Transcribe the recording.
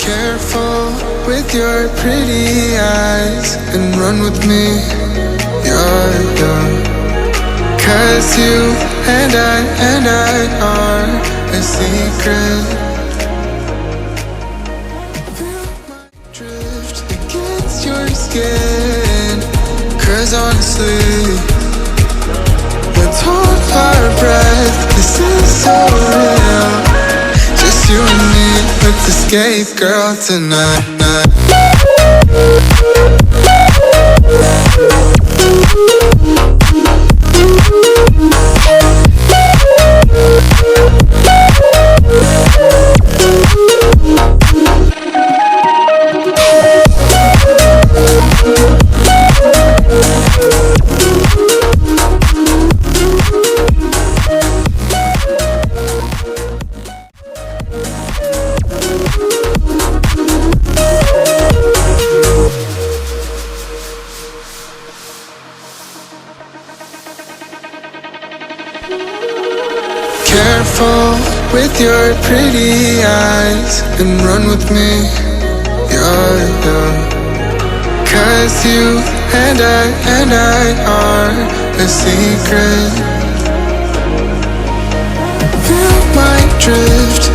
Careful with your pretty eyes and run with me, yeah. Cause you and I are a secret. Feel my drift against your skin. Cause honestly, let's hold our breath. This is so real. Just you and me, let's escape, girl, tonight. Careful with your pretty eyes and run with me, yeah. Cause you and I are a secret. Feel my drift